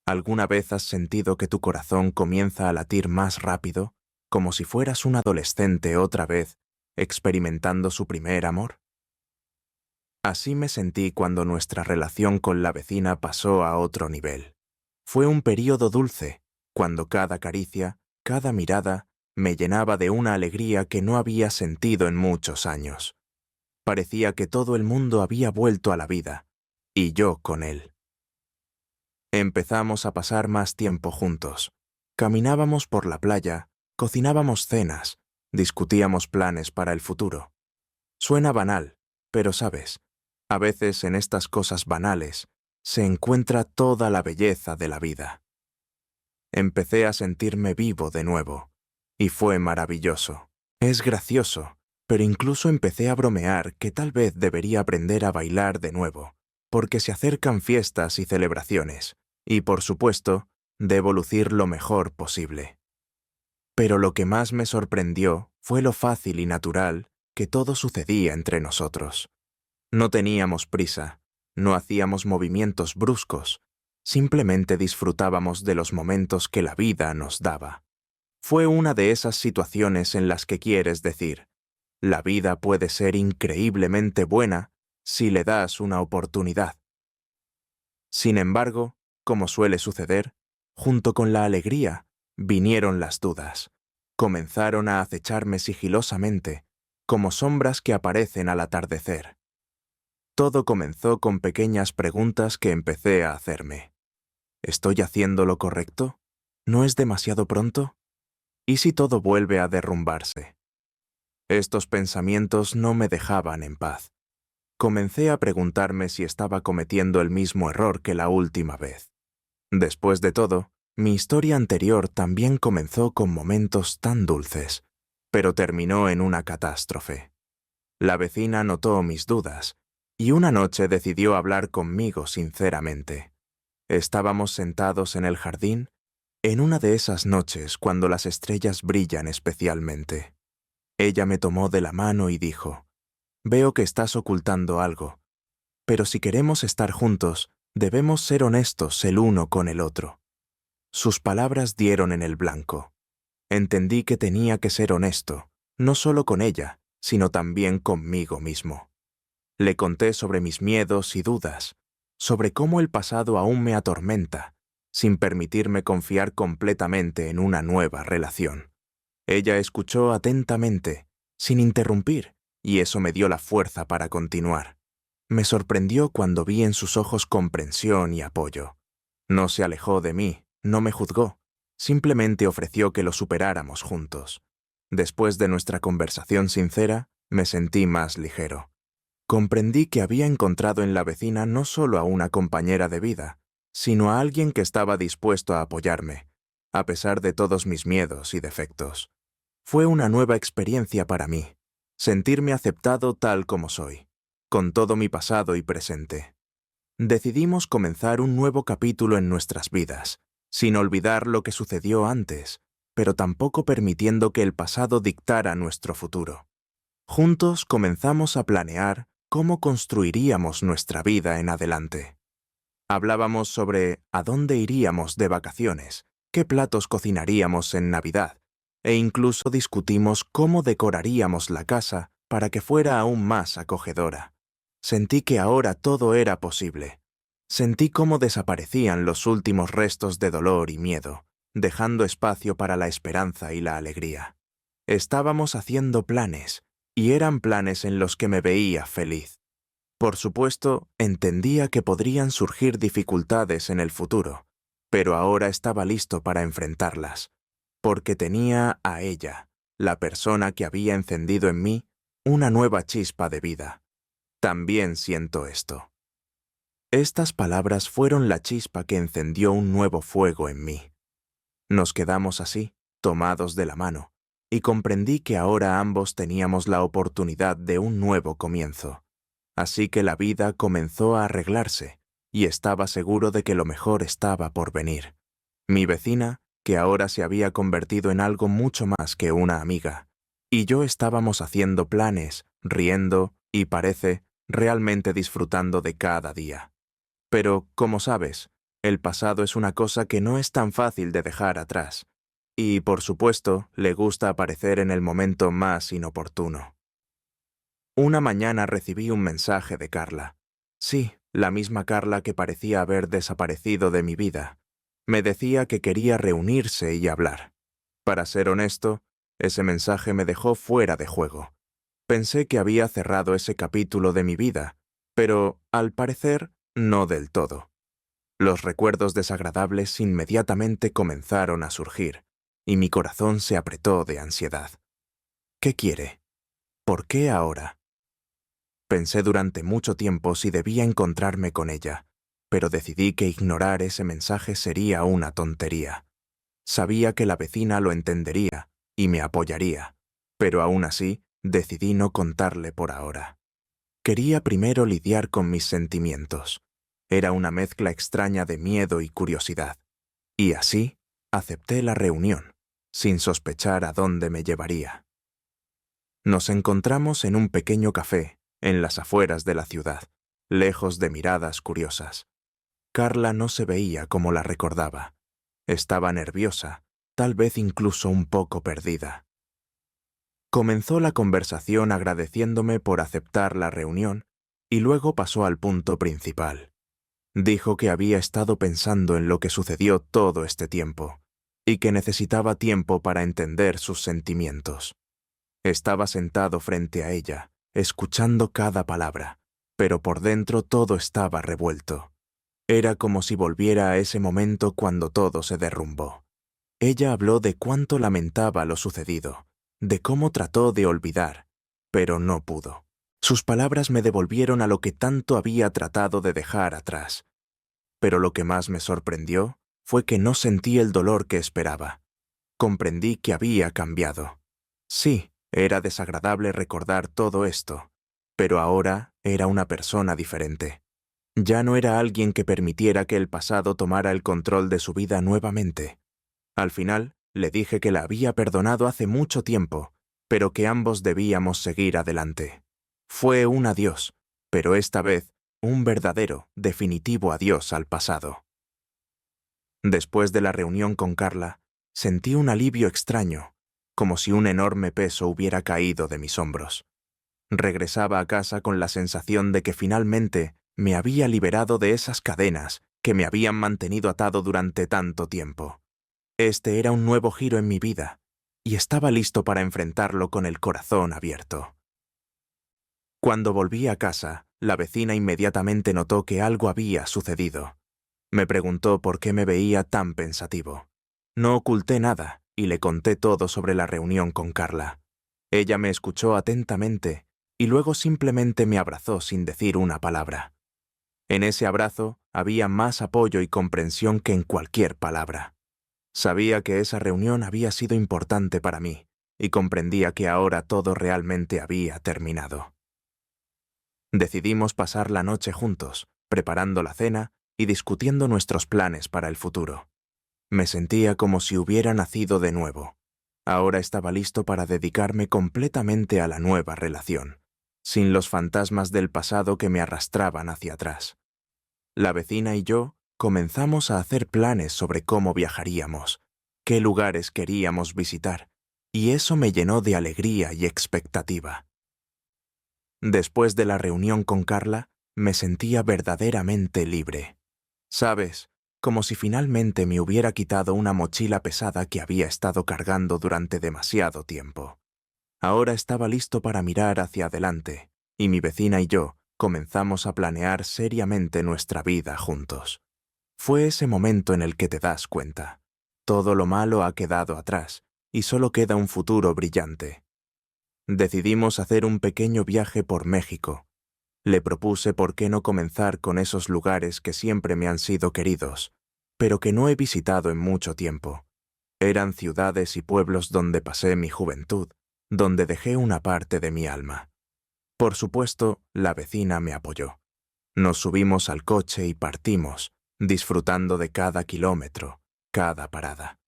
Speaker 1: ¿Alguna vez has sentido que tu corazón comienza a latir más rápido, como si fueras un adolescente otra vez, experimentando su primer amor? Así me sentí cuando nuestra relación con la vecina pasó a otro nivel. Fue un período dulce, cuando cada caricia, cada mirada, me llenaba de una alegría que no había sentido en muchos años. Parecía que todo el mundo había vuelto a la vida, y yo con él. Empezamos a pasar más tiempo juntos. Caminábamos por la playa, cocinábamos cenas, discutíamos planes para el futuro. Suena banal, pero sabes, a veces en estas cosas banales se encuentra toda la belleza de la vida. Empecé a sentirme vivo de nuevo, y fue maravilloso. Es gracioso, pero incluso empecé a bromear que tal vez debería aprender a bailar de nuevo, porque se acercan fiestas y celebraciones, y por supuesto, debo lucir lo mejor posible. Pero lo que más me sorprendió fue lo fácil y natural que todo sucedía entre nosotros. No teníamos prisa, no hacíamos movimientos bruscos, simplemente disfrutábamos de los momentos que la vida nos daba. Fue una de esas situaciones en las que quieres decir, la vida puede ser increíblemente buena si le das una oportunidad. Sin embargo, como suele suceder, junto con la alegría, vinieron las dudas. Comenzaron a acecharme sigilosamente, como sombras que aparecen al atardecer. Todo comenzó con pequeñas preguntas que empecé a hacerme. ¿Estoy haciendo lo correcto? ¿No es demasiado pronto? ¿Y si todo vuelve a derrumbarse? Estos pensamientos no me dejaban en paz. Comencé a preguntarme si estaba cometiendo el mismo error que la última vez. Después de todo, mi historia anterior también comenzó con momentos tan dulces, pero terminó en una catástrofe. La vecina notó mis dudas, y una noche decidió hablar conmigo sinceramente. Estábamos sentados en el jardín, en una de esas noches cuando las estrellas brillan especialmente. Ella me tomó de la mano y dijo, «Veo que estás ocultando algo, pero si queremos estar juntos, debemos ser honestos el uno con el otro». Sus palabras dieron en el blanco. Entendí que tenía que ser honesto, no solo con ella, sino también conmigo mismo. Le conté sobre mis miedos y dudas, sobre cómo el pasado aún me atormenta, sin permitirme confiar completamente en una nueva relación. Ella escuchó atentamente, sin interrumpir, y eso me dio la fuerza para continuar. Me sorprendió cuando vi en sus ojos comprensión y apoyo. No se alejó de mí, no me juzgó, simplemente ofreció que lo superáramos juntos. Después de nuestra conversación sincera, me sentí más ligero. Comprendí que había encontrado en la vecina no solo a una compañera de vida, sino a alguien que estaba dispuesto a apoyarme, a pesar de todos mis miedos y defectos. Fue una nueva experiencia para mí, sentirme aceptado tal como soy, con todo mi pasado y presente. Decidimos comenzar un nuevo capítulo en nuestras vidas, sin olvidar lo que sucedió antes, pero tampoco permitiendo que el pasado dictara nuestro futuro. Juntos comenzamos a planear cómo construiríamos nuestra vida en adelante. Hablábamos sobre a dónde iríamos de vacaciones, qué platos cocinaríamos en Navidad, e incluso discutimos cómo decoraríamos la casa para que fuera aún más acogedora. Sentí que ahora todo era posible. Sentí cómo desaparecían los últimos restos de dolor y miedo, dejando espacio para la esperanza y la alegría. Estábamos haciendo planes, y eran planes en los que me veía feliz. Por supuesto, entendía que podrían surgir dificultades en el futuro, pero ahora estaba listo para enfrentarlas, porque tenía a ella, la persona que había encendido en mí una nueva chispa de vida. También siento esto. Estas palabras fueron la chispa que encendió un nuevo fuego en mí. Nos quedamos así, tomados de la mano, y comprendí que ahora ambos teníamos la oportunidad de un nuevo comienzo. Así que la vida comenzó a arreglarse, y estaba seguro de que lo mejor estaba por venir. Mi vecina, que ahora se había convertido en algo mucho más que una amiga, y yo estábamos haciendo planes, riendo y, parece, realmente disfrutando de cada día. Pero, como sabes, el pasado es una cosa que no es tan fácil de dejar atrás, y, por supuesto, le gusta aparecer en el momento más inoportuno. Una mañana recibí un mensaje de Carla. Sí, la misma Carla que parecía haber desaparecido de mi vida. Me decía que quería reunirse y hablar. Para ser honesto, ese mensaje me dejó fuera de juego. Pensé que había cerrado ese capítulo de mi vida, pero, al parecer, no del todo. Los recuerdos desagradables inmediatamente comenzaron a surgir, y mi corazón se apretó de ansiedad. ¿Qué quiere? ¿Por qué ahora? Pensé durante mucho tiempo si debía encontrarme con ella, pero decidí que ignorar ese mensaje sería una tontería. Sabía que la vecina lo entendería y me apoyaría, Pero aún así, decidí no contarle por ahora. Quería primero lidiar con mis sentimientos. Era una mezcla extraña de miedo y curiosidad. Y así, acepté la reunión, sin sospechar a dónde me llevaría. Nos encontramos en un pequeño café, en las afueras de la ciudad, lejos de miradas curiosas. Carla no se veía como la recordaba. Estaba nerviosa, tal vez incluso un poco perdida. Comenzó la conversación agradeciéndome por aceptar la reunión y luego pasó al punto principal. Dijo que había estado pensando en lo que sucedió todo este tiempo y que necesitaba tiempo para entender sus sentimientos. Estaba sentado frente a ella, escuchando cada palabra, pero por dentro todo estaba revuelto. Era como si volviera a ese momento cuando todo se derrumbó. Ella habló de cuánto lamentaba lo sucedido, de cómo trató de olvidar, pero no pudo. Sus palabras me devolvieron a lo que tanto había tratado de dejar atrás. Pero lo que más me sorprendió fue que no sentí el dolor que esperaba. Comprendí que había cambiado. Sí, era desagradable recordar todo esto, pero ahora era una persona diferente. Ya no era alguien que permitiera que el pasado tomara el control de su vida nuevamente. Al final, le dije que la había perdonado hace mucho tiempo, pero que ambos debíamos seguir adelante. Fue un adiós, pero esta vez un verdadero, definitivo adiós al pasado. Después de la reunión con Carla, sentí un alivio extraño, como si un enorme peso hubiera caído de mis hombros. Regresaba a casa con la sensación de que finalmente me había liberado de esas cadenas que me habían mantenido atado durante tanto tiempo. Este era un nuevo giro en mi vida, y estaba listo para enfrentarlo con el corazón abierto. Cuando volví a casa, la vecina inmediatamente notó que algo había sucedido. Me preguntó por qué me veía tan pensativo. No oculté nada y le conté todo sobre la reunión con Carla. Ella me escuchó atentamente y luego simplemente me abrazó sin decir una palabra. En ese abrazo había más apoyo y comprensión que en cualquier palabra. Sabía que esa reunión había sido importante para mí y comprendía que ahora todo realmente había terminado. Decidimos pasar la noche juntos, preparando la cena y discutiendo nuestros planes para el futuro. Me sentía como si hubiera nacido de nuevo. Ahora estaba listo para dedicarme completamente a la nueva relación, sin los fantasmas del pasado que me arrastraban hacia atrás. La vecina y yo comenzamos a hacer planes sobre cómo viajaríamos, qué lugares queríamos visitar, y eso me llenó de alegría y expectativa. Después de la reunión con Carla, me sentía verdaderamente libre. ¿Sabes? Como si finalmente me hubiera quitado una mochila pesada que había estado cargando durante demasiado tiempo. Ahora estaba listo para mirar hacia adelante, y mi vecina y yo comenzamos a planear seriamente nuestra vida juntos. Fue ese momento en el que te das cuenta. Todo lo malo ha quedado atrás, y solo queda un futuro brillante. Decidimos hacer un pequeño viaje por México. Le propuse por qué no comenzar con esos lugares que siempre me han sido queridos, pero que no he visitado en mucho tiempo. Eran ciudades y pueblos donde pasé mi juventud, donde dejé una parte de mi alma. Por supuesto, la vecina me apoyó. Nos subimos al coche y partimos, disfrutando de cada kilómetro, cada parada.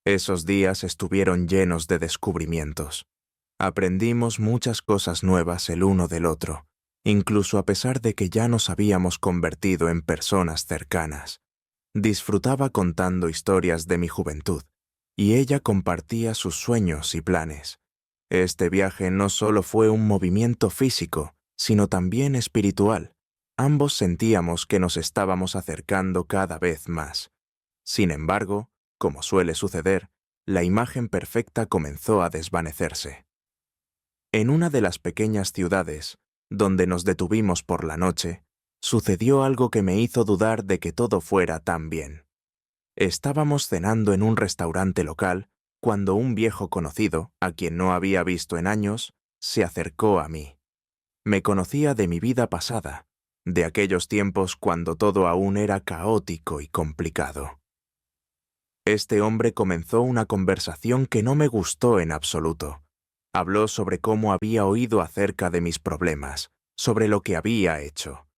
Speaker 1: Esos días estuvieron llenos de descubrimientos. Aprendimos muchas cosas nuevas el uno del otro, incluso a pesar de que ya nos habíamos convertido en personas cercanas. Disfrutaba contando historias de mi juventud, y ella compartía sus sueños y planes. Este viaje no solo fue un movimiento físico, sino también espiritual. Ambos sentíamos que nos estábamos acercando cada vez más. Sin embargo, como suele suceder, la imagen perfecta comenzó a desvanecerse. En una de las pequeñas ciudades, donde nos detuvimos por la noche, sucedió algo que me hizo dudar de que todo fuera tan bien. Estábamos cenando en un restaurante local cuando un viejo conocido, a quien no había visto en años, se acercó a mí. Me conocía de mi vida pasada, de aquellos tiempos cuando todo aún era caótico y complicado. Este hombre comenzó una conversación que no me gustó en absoluto. Habló sobre cómo había oído acerca de mis problemas, sobre lo que había hecho.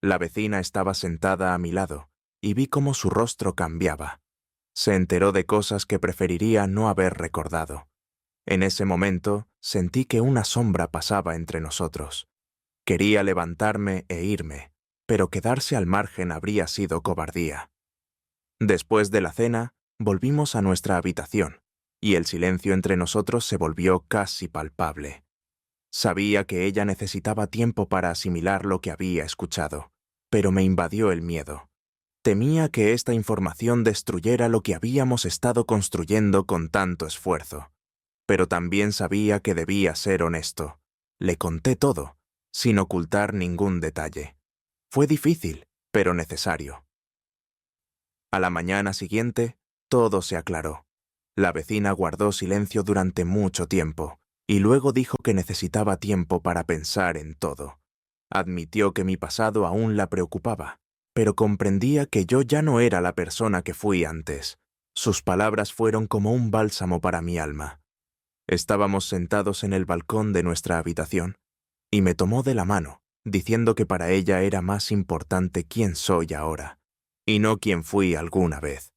Speaker 1: La vecina estaba sentada a mi lado, y vi cómo su rostro cambiaba. Se enteró de cosas que preferiría no haber recordado. En ese momento sentí que una sombra pasaba entre nosotros. Quería levantarme e irme, pero quedarse al margen habría sido cobardía. Después de la cena, volvimos a nuestra habitación, y el silencio entre nosotros se volvió casi palpable. Sabía que ella necesitaba tiempo para asimilar lo que había escuchado, pero me invadió el miedo. Temía que esta información destruyera lo que habíamos estado construyendo con tanto esfuerzo. Pero también sabía que debía ser honesto. Le conté todo, sin ocultar ningún detalle. Fue difícil, pero necesario. A la mañana siguiente, todo se aclaró. La vecina guardó silencio durante mucho tiempo, y luego dijo que necesitaba tiempo para pensar en todo. Admitió que mi pasado aún la preocupaba, pero comprendía que yo ya no era la persona que fui antes. Sus palabras fueron como un bálsamo para mi alma. Estábamos sentados en el balcón de nuestra habitación, y me tomó de la mano, diciendo que para ella era más importante quién soy ahora, y no quién fui alguna vez.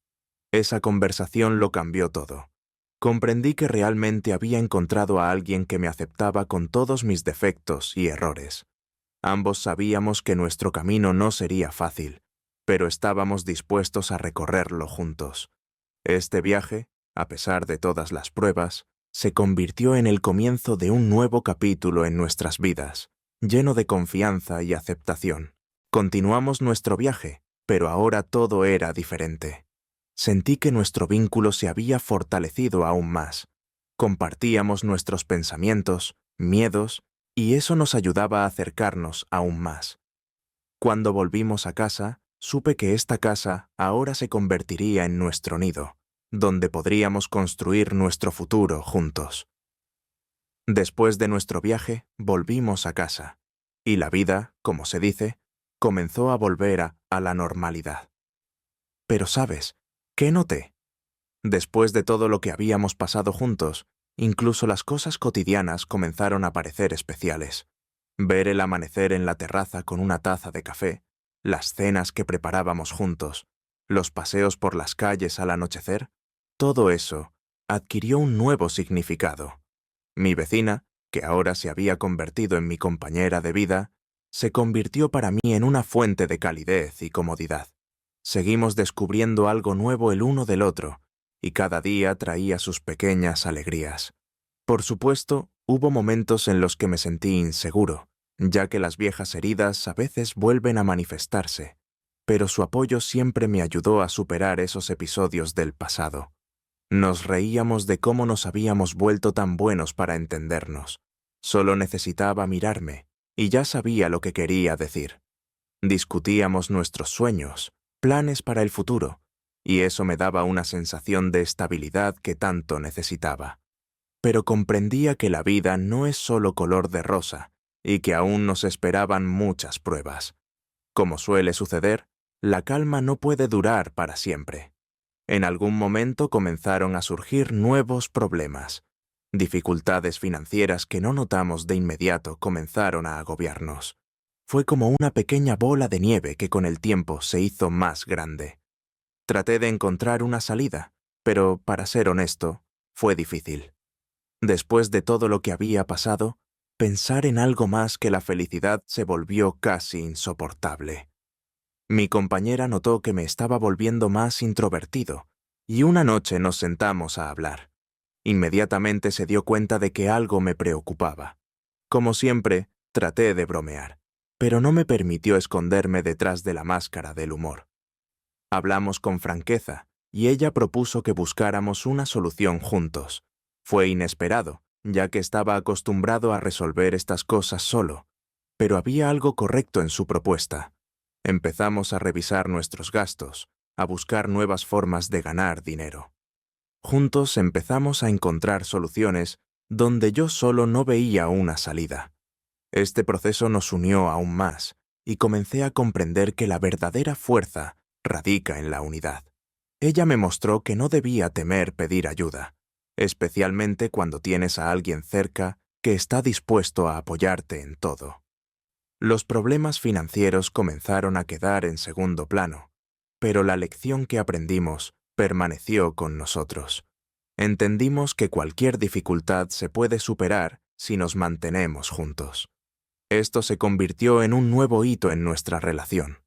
Speaker 1: Esa conversación lo cambió todo. Comprendí que realmente había encontrado a alguien que me aceptaba con todos mis defectos y errores. Ambos sabíamos que nuestro camino no sería fácil, pero estábamos dispuestos a recorrerlo juntos. Este viaje, a pesar de todas las pruebas, se convirtió en el comienzo de un nuevo capítulo en nuestras vidas, lleno de confianza y aceptación. Continuamos nuestro viaje, pero ahora todo era diferente. Sentí que nuestro vínculo se había fortalecido aún más. Compartíamos nuestros pensamientos, miedos, y eso nos ayudaba a acercarnos aún más. Cuando volvimos a casa, supe que esta casa ahora se convertiría en nuestro nido, donde podríamos construir nuestro futuro juntos. Después de nuestro viaje, volvimos a casa, y la vida, como se dice, comenzó a volver a la normalidad. Pero ¿sabes qué noté? Después de todo lo que habíamos pasado juntos, incluso las cosas cotidianas comenzaron a parecer especiales. Ver el amanecer en la terraza con una taza de café, las cenas que preparábamos juntos, los paseos por las calles al anochecer, todo eso adquirió un nuevo significado. Mi vecina, que ahora se había convertido en mi compañera de vida, se convirtió para mí en una fuente de calidez y comodidad. Seguimos descubriendo algo nuevo el uno del otro, y cada día traía sus pequeñas alegrías. Por supuesto, hubo momentos en los que me sentí inseguro, ya que las viejas heridas a veces vuelven a manifestarse, pero su apoyo siempre me ayudó a superar esos episodios del pasado. Nos reíamos de cómo nos habíamos vuelto tan buenos para entendernos. Solo necesitaba mirarme, y ya sabía lo que quería decir. Discutíamos nuestros sueños, planes para el futuro, y eso me daba una sensación de estabilidad que tanto necesitaba. Pero comprendía que la vida no es solo color de rosa, y que aún nos esperaban muchas pruebas. Como suele suceder, la calma no puede durar para siempre. En algún momento comenzaron a surgir nuevos problemas. Dificultades financieras que no notamos de inmediato comenzaron a agobiarnos. Fue como una pequeña bola de nieve que con el tiempo se hizo más grande. Traté de encontrar una salida, pero, para ser honesto, fue difícil. Después de todo lo que había pasado, pensar en algo más que la felicidad se volvió casi insoportable. Mi compañera notó que me estaba volviendo más introvertido, y una noche nos sentamos a hablar. Inmediatamente se dio cuenta de que algo me preocupaba. Como siempre, traté de bromear, pero no me permitió esconderme detrás de la máscara del humor. Hablamos con franqueza, y ella propuso que buscáramos una solución juntos. Fue inesperado, ya que estaba acostumbrado a resolver estas cosas solo, pero había algo correcto en su propuesta. Empezamos a revisar nuestros gastos, a buscar nuevas formas de ganar dinero. Juntos empezamos a encontrar soluciones donde yo solo no veía una salida. Este proceso nos unió aún más, y comencé a comprender que la verdadera fuerza radica en la unidad. Ella me mostró que no debía temer pedir ayuda. especialmente cuando tienes a alguien cerca que está dispuesto a apoyarte en todo. Los problemas financieros comenzaron a quedar en segundo plano, pero la lección que aprendimos permaneció con nosotros. Entendimos que cualquier dificultad se puede superar si nos mantenemos juntos. Esto se convirtió en un nuevo hito en nuestra relación.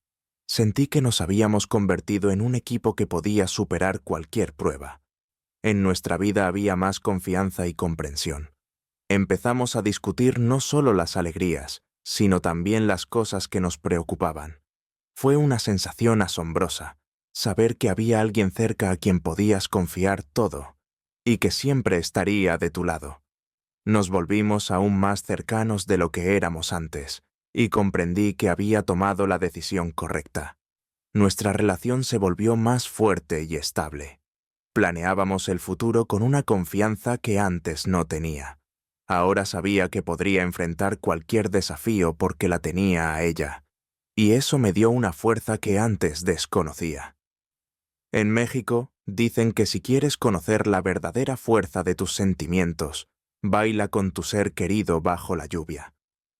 Speaker 1: Sentí que nos habíamos convertido en un equipo que podía superar cualquier prueba. En nuestra vida había más confianza y comprensión. Empezamos a discutir no solo las alegrías, sino también las cosas que nos preocupaban. Fue una sensación asombrosa, saber que había alguien cerca a quien podías confiar todo, y que siempre estaría de tu lado. Nos volvimos aún más cercanos de lo que éramos antes, y comprendí que había tomado la decisión correcta. Nuestra relación se volvió más fuerte y estable. Planeábamos el futuro con una confianza que antes no tenía. Ahora sabía que podría enfrentar cualquier desafío porque la tenía a ella, y eso me dio una fuerza que antes desconocía. En México, dicen que si quieres conocer la verdadera fuerza de tus sentimientos, baila con tu ser querido bajo la lluvia.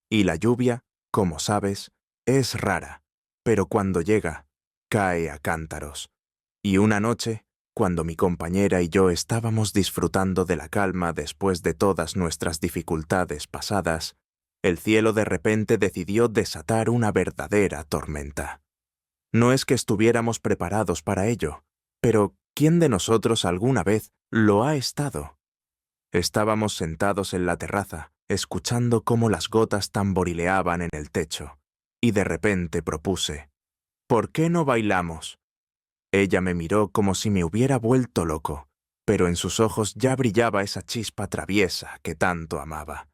Speaker 1: Y la lluvia, como sabes, es rara, pero cuando llega, cae a cántaros. Y una noche, cuando mi compañera y yo estábamos disfrutando de la calma después de todas nuestras dificultades pasadas, el cielo de repente decidió desatar una verdadera tormenta. No es que estuviéramos preparados para ello, pero ¿quién de nosotros alguna vez lo ha estado? Estábamos sentados en la terraza, escuchando cómo las gotas tamborileaban en el techo, y de repente propuse, ¿por qué no bailamos? Ella me miró como si me hubiera vuelto loco, pero en sus ojos ya brillaba esa chispa traviesa que tanto amaba.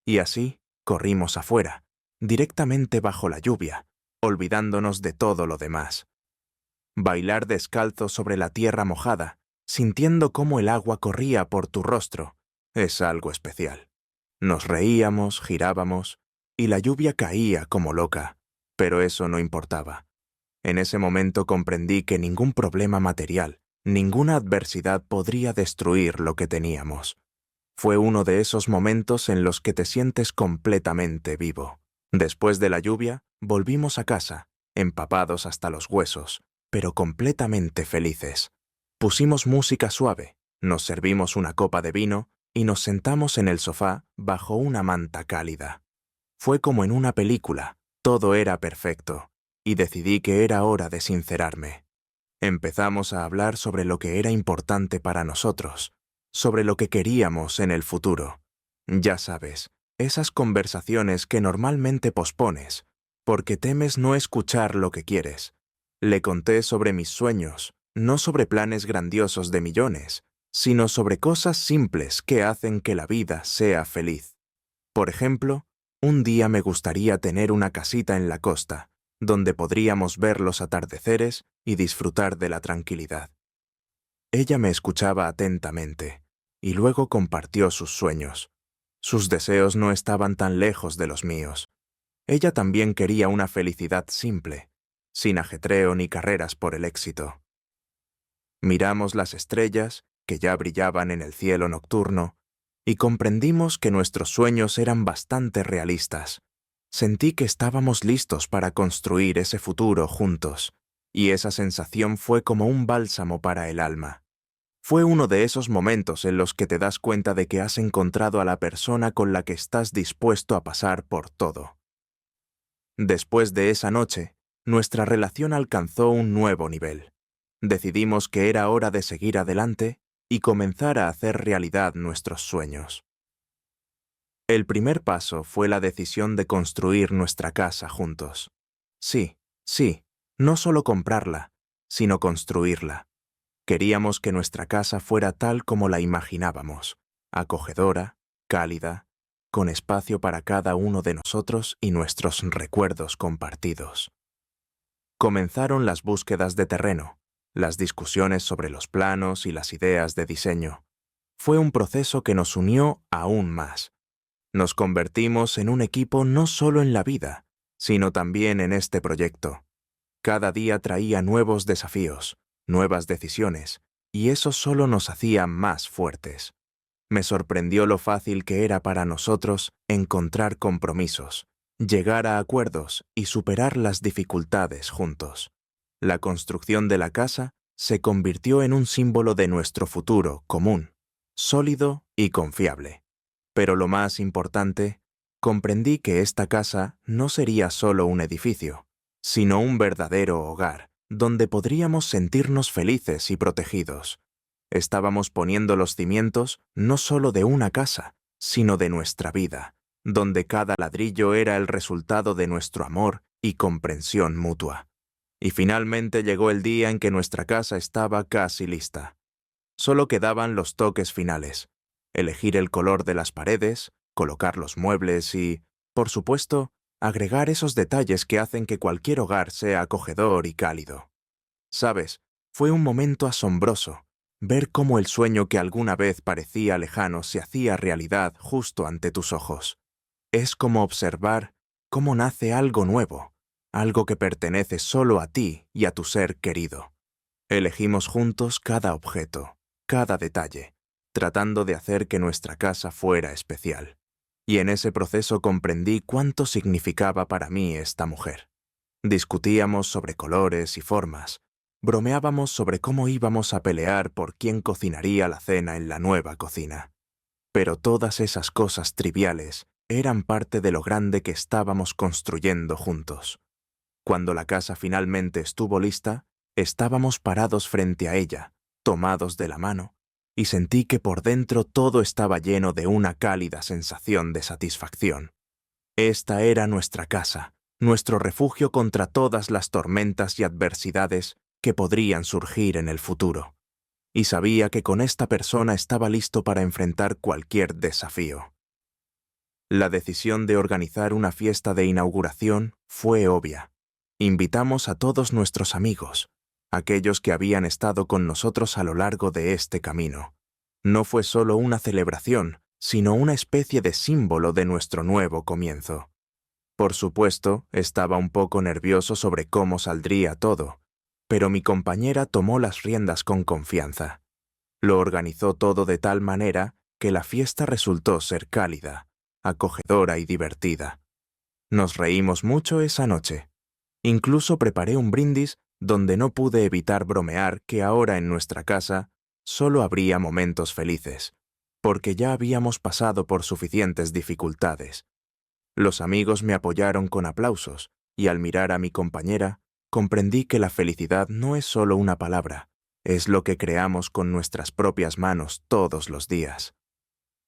Speaker 1: Y así corrimos afuera, directamente bajo la lluvia, olvidándonos de todo lo demás. Bailar descalzo sobre la tierra mojada, sintiendo cómo el agua corría por tu rostro, es algo especial. Nos reíamos, girábamos, y la lluvia caía como loca, pero eso no importaba. En ese momento comprendí que ningún problema material, ninguna adversidad podría destruir lo que teníamos. Fue uno de esos momentos en los que te sientes completamente vivo. Después de la lluvia, volvimos a casa, empapados hasta los huesos, pero completamente felices. Pusimos música suave, nos servimos una copa de vino y nos sentamos en el sofá bajo una manta cálida. Fue como en una película, todo era perfecto, y decidí que era hora de sincerarme. Empezamos a hablar sobre lo que era importante para nosotros, sobre lo que queríamos en el futuro. Ya sabes, esas conversaciones que normalmente pospones, porque temes no escuchar lo que quieres. Le conté sobre mis sueños, no sobre planes grandiosos de millones, sino sobre cosas simples que hacen que la vida sea feliz. Por ejemplo, un día me gustaría tener una casita en la costa, donde podríamos ver los atardeceres y disfrutar de la tranquilidad. Ella me escuchaba atentamente, y luego compartió sus sueños. Sus deseos no estaban tan lejos de los míos. Ella también quería una felicidad simple, sin ajetreo ni carreras por el éxito. Miramos las estrellas, que ya brillaban en el cielo nocturno, y comprendimos que nuestros sueños eran bastante realistas. Sentí que estábamos listos para construir ese futuro juntos, y esa sensación fue como un bálsamo para el alma. Fue uno de esos momentos en los que te das cuenta de que has encontrado a la persona con la que estás dispuesto a pasar por todo. Después de esa noche, nuestra relación alcanzó un nuevo nivel. Decidimos que era hora de seguir adelante y comenzar a hacer realidad nuestros sueños. El primer paso fue la decisión de construir nuestra casa juntos. Sí, no solo comprarla, sino construirla. Queríamos que nuestra casa fuera tal como la imaginábamos, acogedora, cálida, con espacio para cada uno de nosotros y nuestros recuerdos compartidos. Comenzaron las búsquedas de terreno, las discusiones sobre los planos y las ideas de diseño. Fue un proceso que nos unió aún más. Nos convertimos en un equipo no solo en la vida, sino también en este proyecto. Cada día traía nuevos desafíos, nuevas decisiones, y eso solo nos hacía más fuertes. Me sorprendió lo fácil que era para nosotros encontrar compromisos, llegar a acuerdos y superar las dificultades juntos. La construcción de la casa se convirtió en un símbolo de nuestro futuro común, sólido y confiable. Pero lo más importante, comprendí que esta casa no sería solo un edificio, sino un verdadero hogar, donde podríamos sentirnos felices y protegidos. Estábamos poniendo los cimientos no solo de una casa, sino de nuestra vida, donde cada ladrillo era el resultado de nuestro amor y comprensión mutua. Y finalmente llegó el día en que nuestra casa estaba casi lista. Solo quedaban los toques finales: elegir el color de las paredes, colocar los muebles y, por supuesto, agregar esos detalles que hacen que cualquier hogar sea acogedor y cálido. ¿Sabes? Fue un momento asombroso, ver cómo el sueño que alguna vez parecía lejano se hacía realidad justo ante tus ojos. Es como observar cómo nace algo nuevo, algo que pertenece solo a ti y a tu ser querido. Elegimos juntos cada objeto, cada detalle, tratando de hacer que nuestra casa fuera especial. Y en ese proceso comprendí cuánto significaba para mí esta mujer. Discutíamos sobre colores y formas, bromeábamos sobre cómo íbamos a pelear por quién cocinaría la cena en la nueva cocina. Pero todas esas cosas triviales eran parte de lo grande que estábamos construyendo juntos. Cuando la casa finalmente estuvo lista, estábamos parados frente a ella, tomados de la mano, y sentí que por dentro todo estaba lleno de una cálida sensación de satisfacción. Esta era nuestra casa, nuestro refugio contra todas las tormentas y adversidades que podrían surgir en el futuro. Y sabía que con esta persona estaba listo para enfrentar cualquier desafío. La decisión de organizar una fiesta de inauguración fue obvia. Invitamos a todos nuestros amigos, aquellos que habían estado con nosotros a lo largo de este camino. No fue solo una celebración, sino una especie de símbolo de nuestro nuevo comienzo. Por supuesto, estaba un poco nervioso sobre cómo saldría todo, pero mi compañera tomó las riendas con confianza. Lo organizó todo de tal manera que la fiesta resultó ser cálida, acogedora y divertida. Nos reímos mucho esa noche. Incluso preparé un brindis donde no pude evitar bromear que ahora en nuestra casa solo habría momentos felices, porque ya habíamos pasado por suficientes dificultades. Los amigos me apoyaron con aplausos, y al mirar a mi compañera, comprendí que la felicidad no es solo una palabra, es lo que creamos con nuestras propias manos todos los días.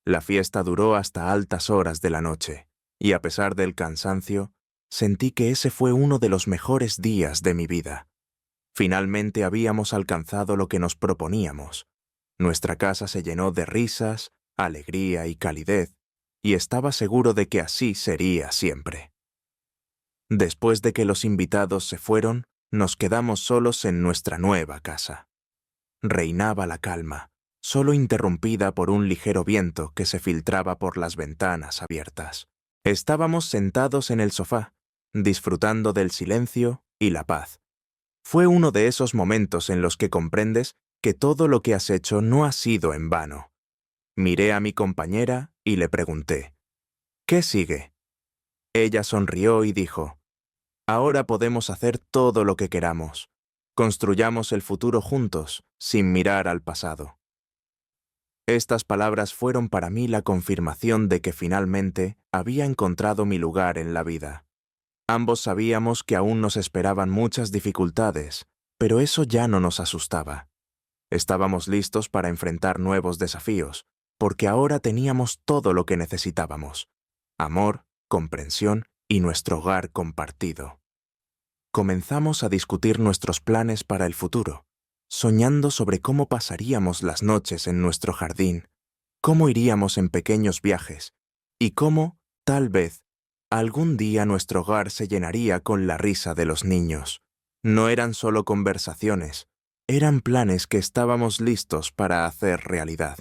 Speaker 1: La fiesta duró hasta altas horas de la noche, y a pesar del cansancio, sentí que ese fue uno de los mejores días de mi vida. Finalmente habíamos alcanzado lo que nos proponíamos. Nuestra casa se llenó de risas, alegría y calidez, y estaba seguro de que así sería siempre. Después de que los invitados se fueron, nos quedamos solos en nuestra nueva casa. Reinaba la calma, solo interrumpida por un ligero viento que se filtraba por las ventanas abiertas. Estábamos sentados en el sofá, disfrutando del silencio y la paz. Fue uno de esos momentos en los que comprendes que todo lo que has hecho no ha sido en vano. Miré a mi compañera y le pregunté, ¿qué sigue? Ella sonrió y dijo, ahora podemos hacer todo lo que queramos. Construyamos el futuro juntos, sin mirar al pasado. Estas palabras fueron para mí la confirmación de que finalmente había encontrado mi lugar en la vida. Ambos sabíamos que aún nos esperaban muchas dificultades, pero eso ya no nos asustaba. Estábamos listos para enfrentar nuevos desafíos, porque ahora teníamos todo lo que necesitábamos: amor, comprensión y nuestro hogar compartido. Comenzamos a discutir nuestros planes para el futuro, soñando sobre cómo pasaríamos las noches en nuestro jardín, cómo iríamos en pequeños viajes y cómo, tal vez, algún día nuestro hogar se llenaría con la risa de los niños. No eran solo conversaciones, eran planes que estábamos listos para hacer realidad.